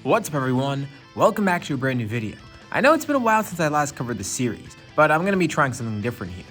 What's up everyone, welcome back to a brand new video. I know it's been a while since I last covered the series, but I'm going to be trying something different here.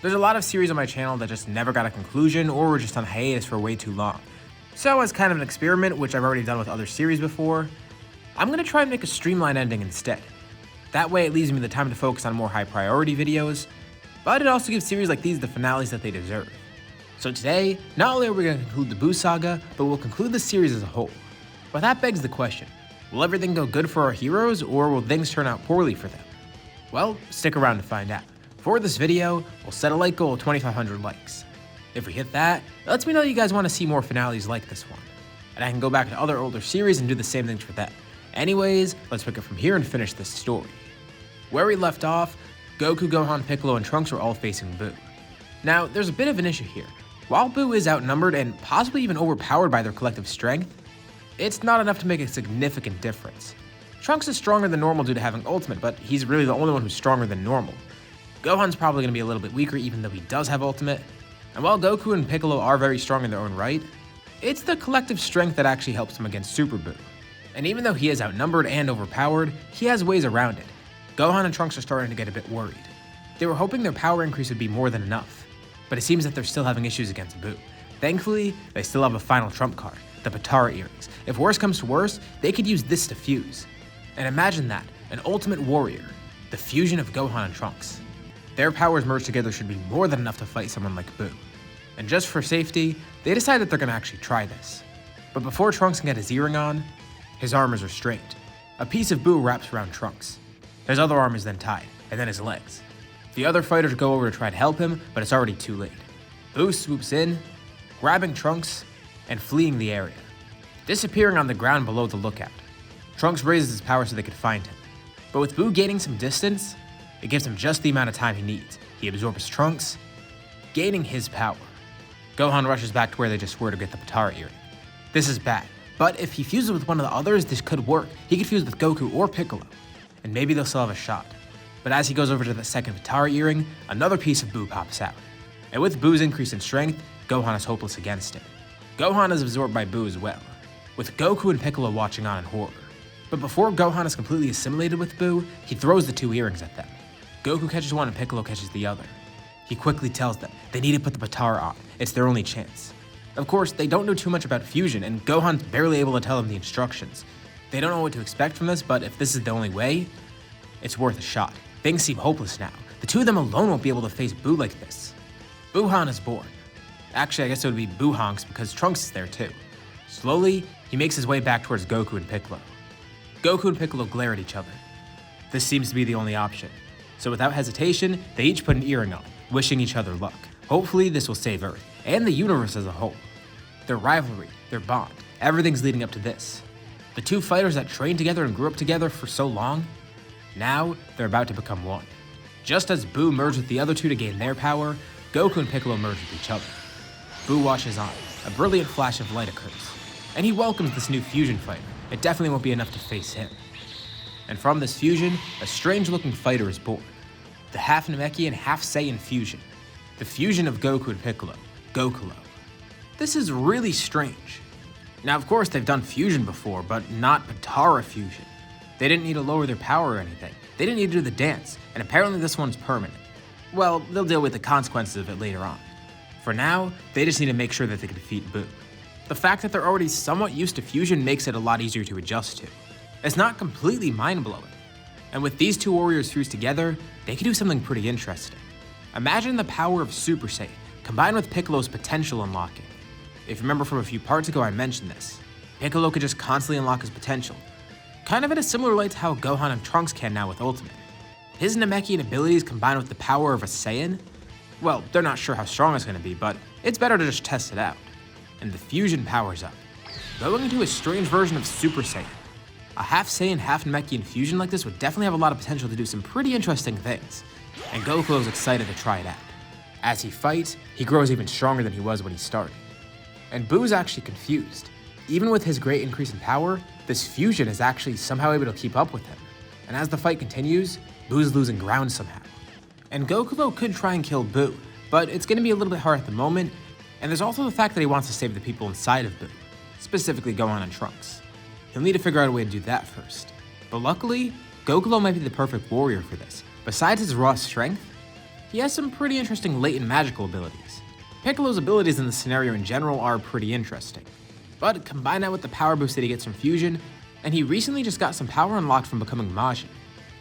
There's a lot of series on my channel that just never got a conclusion or were just on hiatus for way too long. So as kind of an experiment, which I've already done with other series before, I'm going to try and make a streamlined ending instead. That way it leaves me the time to focus on more high priority videos, but it also gives series like these the finales that they deserve. So today, not only are we going to conclude the Buu saga, but we'll conclude the series as a whole. But that begs the question, will everything go good for our heroes, or will things turn out poorly for them? Well, stick around to find out. For this video, we'll set a like goal of 2,500 likes. If we hit that, it lets me know you guys want to see more finales like this one. And I can go back to other older series and do the same things for them. Anyways, let's pick it from here and finish this story. Where we left off, Goku, Gohan, Piccolo, and Trunks are all facing Buu. Now, there's a bit of an issue here. While Buu is outnumbered and possibly even overpowered by their collective strength, it's not enough to make a significant difference. Trunks is stronger than normal due to having ultimate, but he's really the only one who's stronger than normal. Gohan's probably going to be a little bit weaker even though he does have ultimate. And while Goku and Piccolo are very strong in their own right, it's the collective strength that actually helps him against Super Buu. And even though he is outnumbered and overpowered, he has ways around it. Gohan and Trunks are starting to get a bit worried. They were hoping their power increase would be more than enough, but it seems that they're still having issues against Buu. Thankfully, they still have a final trump card, the Potara earrings. If worse comes to worse, they could use this to fuse. And imagine that, an ultimate warrior, the fusion of Gohan and Trunks. Their powers merged together should be more than enough to fight someone like Buu. And just for safety, they decide that they're gonna actually try this. But before Trunks can get his earring on, his arm is restrained. A piece of Buu wraps around Trunks. His other arm is then tied, and then his legs. The other fighters go over to try to help him, but it's already too late. Buu swoops in, grabbing Trunks, and fleeing the area, disappearing on the ground below the lookout. Trunks raises his power so they could find him. But with Buu gaining some distance, it gives him just the amount of time he needs. He absorbs Trunks, gaining his power. Gohan rushes back to where they just were to get the Potara earring. This is bad, but if he fuses with one of the others, this could work. He could fuse with Goku or Piccolo, and maybe they'll still have a shot. But as he goes over to the second Potara earring, another piece of Buu pops out. And with Buu's increase in strength, Gohan is hopeless against it. Gohan is absorbed by Buu as well, with Goku and Piccolo watching on in horror. But before Gohan is completely assimilated with Buu, he throws the two earrings at them. Goku catches one and Piccolo catches the other. He quickly tells them they need to put the Potara on, it's their only chance. Of course, they don't know too much about fusion, and Gohan's barely able to tell them the instructions. They don't know what to expect from this, but if this is the only way, it's worth a shot. Things seem hopeless now. The two of them alone won't be able to face Buu like this. Buuhan is born. Actually, I guess it would be Buuhanks because Trunks is there too. Slowly, he makes his way back towards Goku and Piccolo. Goku and Piccolo glare at each other. This seems to be the only option. So without hesitation, they each put an earring on, wishing each other luck. Hopefully this will save Earth, and the universe as a whole. Their rivalry, their bond, everything's leading up to this. The two fighters that trained together and grew up together for so long, now they're about to become one. Just as Buu merged with the other two to gain their power, Goku and Piccolo merge with each other. Buu watches on, a brilliant flash of light occurs, and he welcomes this new fusion fighter. It definitely won't be enough to face him. And from this fusion, a strange-looking fighter is born. The half Namekian, half Saiyan fusion. The fusion of Goku and Piccolo, Gokula. This is really strange. Now, of course, they've done fusion before, but not Potara fusion. They didn't need to lower their power or anything. They didn't need to do the dance, and apparently this one's permanent. Well, they'll deal with the consequences of it later on. For now, they just need to make sure that they can defeat Buu. The fact that they're already somewhat used to fusion makes it a lot easier to adjust to. It's not completely mind-blowing. And with these two warriors fused together, they could do something pretty interesting. Imagine the power of Super Saiyan, combined with Piccolo's potential unlocking. If you remember from a few parts ago, I mentioned this. Piccolo could just constantly unlock his potential, kind of in a similar light to how Gohan and Trunks can now with Ultimate. His Namekian abilities combined with the power of a Saiyan, well, they're not sure how strong it's going to be, but it's better to just test it out. And the fusion powers up, going into a strange version of Super Saiyan. A half Saiyan, half Namekian fusion like this would definitely have a lot of potential to do some pretty interesting things, and Goku is excited to try it out. As he fights, he grows even stronger than he was when he started. And Buu's actually confused. Even with his great increase in power, this fusion is actually somehow able to keep up with him. And as the fight continues, Buu's losing ground somehow. And Gokula could try and kill Buu, but it's going to be a little bit hard at the moment, and there's also the fact that he wants to save the people inside of Buu, specifically Gohan and Trunks. he'll need to figure out a way to do that first. But luckily, Gokula might be the perfect warrior for this. Besides his raw strength, he has some pretty interesting latent magical abilities. Piccolo's abilities in the scenario in general are pretty interesting. But combine that with the power boost that he gets from fusion, and he recently just got some power unlocked from becoming Majin,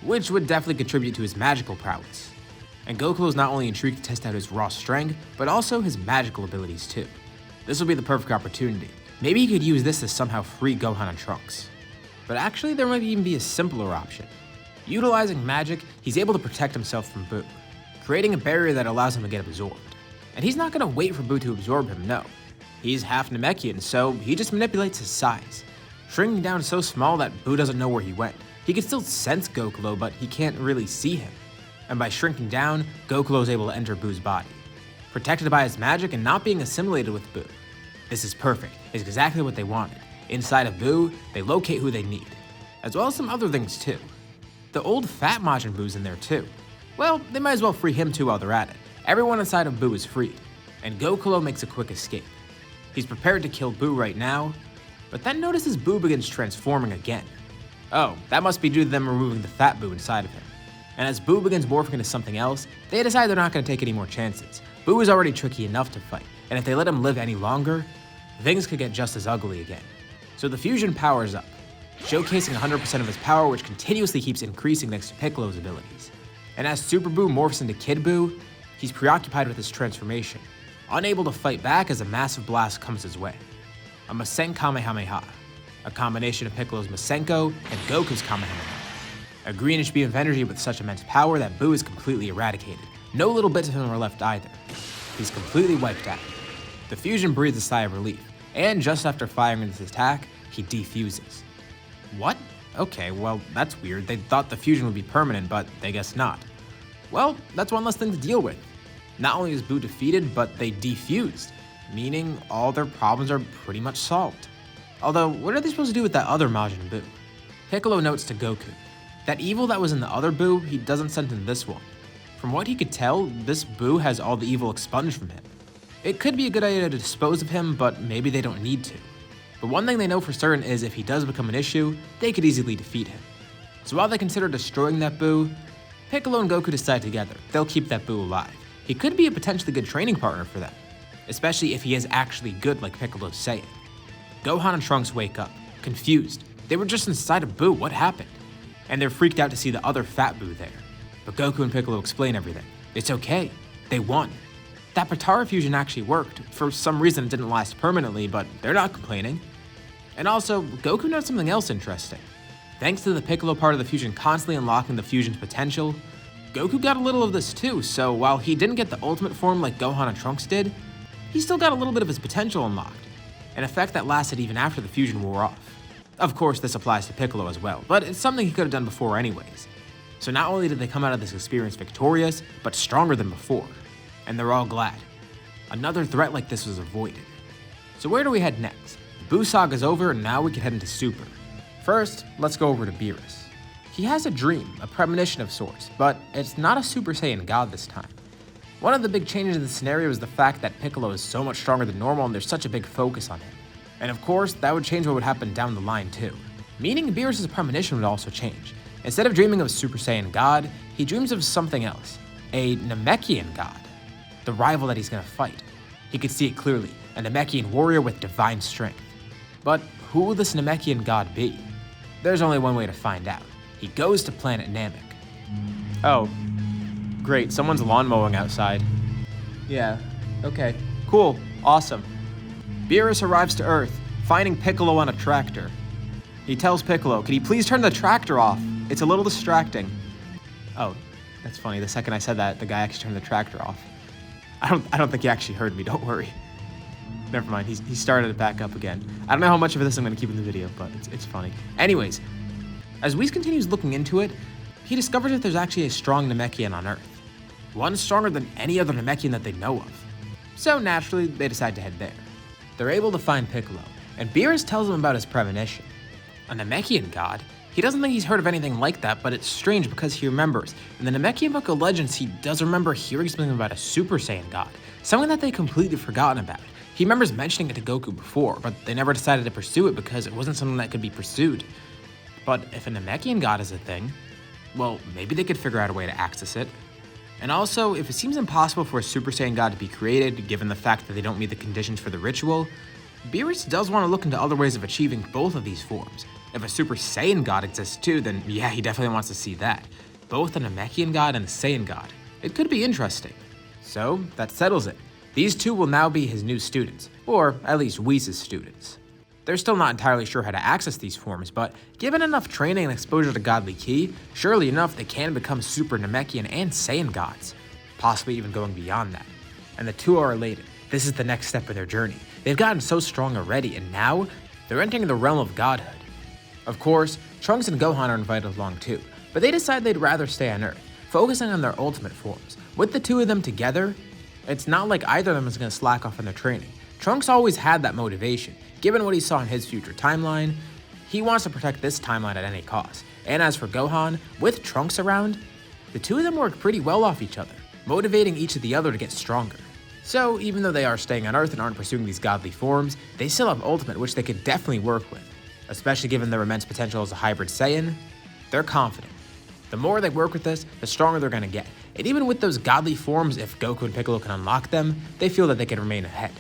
which would definitely contribute to his magical prowess. And Gokula is not only intrigued to test out his raw strength, but also his magical abilities too. This will be the perfect opportunity. Maybe he could use this to somehow free Gohan and Trunks. But actually, there might even be a simpler option. Utilizing magic, he's able to protect himself from Buu, creating a barrier that allows him to get absorbed. And he's not going to wait for Buu to absorb him, no. He's half Namekian, so he just manipulates his size, shrinking down so small that Buu doesn't know where he went. He can still sense Gokula, but he can't really see him. And by shrinking down, Gokula is able to enter Buu's body, protected by his magic and not being assimilated with Buu. This is perfect. It's exactly what they wanted. Inside of Buu, they locate who they need, as well as some other things too. The old fat Majin Buu's in there too. Well, they might as well free him too while they're at it. Everyone inside of Buu is freed, and Gokula makes a quick escape. He's prepared to kill Buu right now, but then notices Buu begins transforming again. Oh, that must be due to them removing the fat Buu inside of him. And as Buu begins morphing into something else, they decide they're not going to take any more chances. Buu is already tricky enough to fight, and if they let him live any longer, things could get just as ugly again. So the fusion powers up, showcasing 100% of his power, which continuously keeps increasing thanks to Piccolo's abilities. And as Super Buu morphs into Kid Buu, he's preoccupied with his transformation, unable to fight back as a massive blast comes his way. A Masenko Kamehameha, a combination of Piccolo's Masenko and Goku's Kamehameha. A greenish beam of energy with such immense power that Buu is completely eradicated. No little bits of him are left either. He's completely wiped out. The fusion breathes a sigh of relief, and just after firing his attack, he defuses. What? Okay, well, that's weird. They thought the fusion would be permanent, but they guess not. Well, that's one less thing to deal with. Not only is Buu defeated, but they defused, meaning all their problems are pretty much solved. Although, what are they supposed to do with that other Majin Buu? Piccolo notes to Goku, that evil that was in the other Buu, he doesn't send in this one. From what he could tell, this Buu has all the evil expunged from him. It could be a good idea to dispose of him, but maybe they don't need to. But one thing they know for certain is if he does become an issue, they could easily defeat him. So while they consider destroying that Buu, Piccolo and Goku decide together they'll keep that Buu alive. He could be a potentially good training partner for them, especially if he is actually good like Piccolo's saying. Gohan and Trunks wake up, confused. They were just inside of Buu, what happened? And they're freaked out to see the other fat Buu there. But Goku and Piccolo explain everything. It's okay, they won. That Potara fusion actually worked. For some reason it didn't last permanently, but they're not complaining. And also, Goku knows something else interesting. Thanks to the Piccolo part of the fusion constantly unlocking the fusion's potential, Goku got a little of this too, so while he didn't get the ultimate form like Gohan and Trunks did, he still got a little bit of his potential unlocked, an effect that lasted even after the fusion wore off. Of course, this applies to Piccolo as well, but it's something he could have done before anyways. So not only did they come out of this experience victorious, but stronger than before. And they're all glad. Another threat like this was avoided. So where do we head next? The Buu saga's over, and now we can head into Super. First, let's go over to Beerus. He has a dream, a premonition of sorts, but it's not a Super Saiyan God this time. One of the big changes in the scenario is the fact that Piccolo is so much stronger than normal and there's such a big focus on him. And of course, that would change what would happen down the line too. Meaning Beerus' premonition would also change. Instead of dreaming of a Super Saiyan God, he dreams of something else, a Namekian God, the rival that he's gonna fight. He could see it clearly, a Namekian warrior with divine strength. But who will this Namekian God be? There's only one way to find out. He goes to planet Namek. Oh, great, someone's lawn mowing outside. Yeah, okay, cool, awesome. Beerus arrives to Earth, finding Piccolo on a tractor. He tells Piccolo, "Can you please turn the tractor off? It's a little distracting." Oh, that's funny. The second I said that, the guy actually turned the tractor off. I don't think he actually heard me, don't worry. Never mind, he started it back up again. I don't know how much of this I'm gonna keep in the video, but it's funny. Anyways, as Whis continues looking into it, he discovers that there's actually a strong Namekian on Earth. One stronger than any other Namekian that they know of. So naturally, they decide to head there. They're able to find Piccolo, and Beerus tells him about his premonition. A Namekian God? He doesn't think he's heard of anything like that, but it's strange because he remembers. In the Namekian Book of Legends, he does remember hearing something about a Super Saiyan God, something that they've completely forgotten about. He remembers mentioning it to Goku before, but they never decided to pursue it because it wasn't something that could be pursued. But if a Namekian god is a thing, well, maybe they could figure out a way to access it. And also, if it seems impossible for a Super Saiyan god to be created, given the fact that they don't meet the conditions for the ritual, Beerus does want to look into other ways of achieving both of these forms. If a Super Saiyan god exists too, then yeah, he definitely wants to see that. Both a Namekian god and a Saiyan god. It could be interesting. So, that settles it. These two will now be his new students, or at least Whis' students. They're still not entirely sure how to access these forms, but given enough training and exposure to Godly Ki, surely enough they can become Super Namekian and Saiyan gods, possibly even going beyond that. And the two are related. This is the next step in their journey. They've gotten so strong already, and now they're entering the realm of godhood. Of course, Trunks and Gohan are invited along too, but they decide they'd rather stay on Earth, focusing on their ultimate forms. With the two of them together, it's not like either of them is going to slack off in their training. Trunks always had that motivation. Given what he saw in his future timeline, he wants to protect this timeline at any cost. And as for Gohan, with Trunks around, the two of them work pretty well off each other, motivating each of the other to get stronger. So even though they are staying on Earth and aren't pursuing these godly forms, they still have Ultimate, which they could definitely work with. Especially given their immense potential as a hybrid Saiyan, they're confident. The more they work with this, the stronger they're going to get. And even with those godly forms, if Goku and Piccolo can unlock them, they feel that they can remain ahead.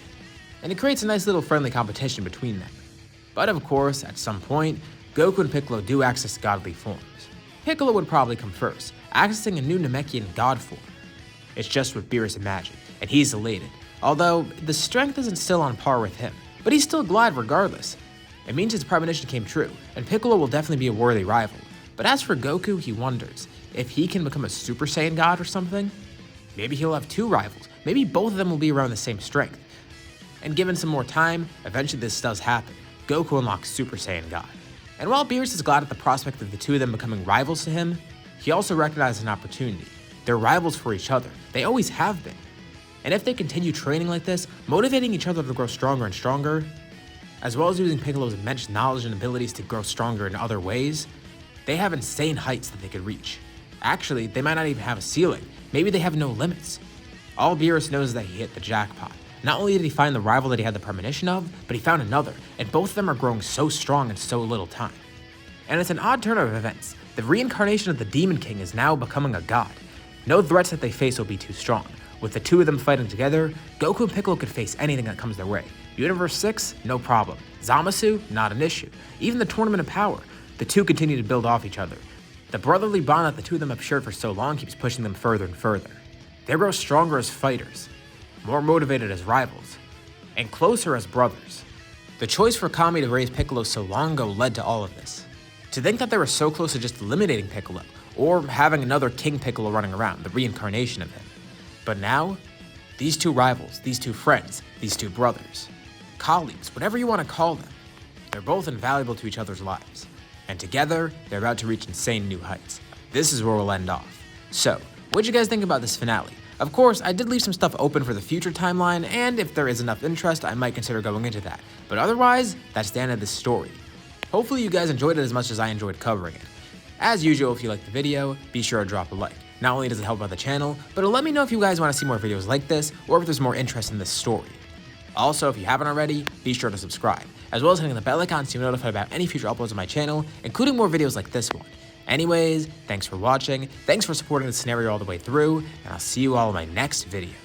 And it creates a nice little friendly competition between them. But of course, at some point, Goku and Piccolo do access godly forms. Piccolo would probably come first, accessing a new Namekian god form. It's just what Beerus imagined, and he's elated, although the strength isn't still on par with him, but he's still glad regardless. It means his premonition came true, and Piccolo will definitely be a worthy rival. But as for Goku, he wonders if he can become a Super Saiyan god or something. Maybe he'll have two rivals, maybe both of them will be around the same strength. And given some more time, eventually this does happen. Goku unlocks Super Saiyan God. And while Beerus is glad at the prospect of the two of them becoming rivals to him, he also recognizes an opportunity. They're rivals for each other. They always have been. And if they continue training like this, motivating each other to grow stronger and stronger, as well as using Piccolo's immense knowledge and abilities to grow stronger in other ways, they have insane heights that they could reach. Actually, they might not even have a ceiling. Maybe they have no limits. All Beerus knows is that he hit the jackpot. Not only did he find the rival that he had the premonition of, but he found another, and both of them are growing so strong in so little time. And it's an odd turn of events. The reincarnation of the Demon King is now becoming a god. No threats that they face will be too strong. With the two of them fighting together, Goku and Piccolo could face anything that comes their way. Universe 6, no problem. Zamasu, not an issue. Even the Tournament of Power, the two continue to build off each other. The brotherly bond that the two of them have shared for so long keeps pushing them further and further. They grow stronger as fighters, more motivated as rivals, and closer as brothers. The choice for Kami to raise Piccolo so long ago led to all of this. To think that they were so close to just eliminating Piccolo, or having another King Piccolo running around, the reincarnation of him. But now, these two rivals, these two friends, these two brothers, colleagues, whatever you want to call them, they're both invaluable to each other's lives. And together, they're about to reach insane new heights. This is where we'll end off. So, what'd you guys think about this finale? Of course, I did leave some stuff open for the future timeline, and if there is enough interest, I might consider going into that. But otherwise, that's the end of this story. Hopefully you guys enjoyed it as much as I enjoyed covering it. As usual, if you liked the video, be sure to drop a like. Not only does it help out the channel, but it'll let me know if you guys want to see more videos like this, or if there's more interest in this story. Also, if you haven't already, be sure to subscribe, as well as hitting the bell icon so you're notified about any future uploads on my channel, including more videos like this one. Anyways, thanks for watching, thanks for supporting the scenario all the way through, and I'll see you all in my next video.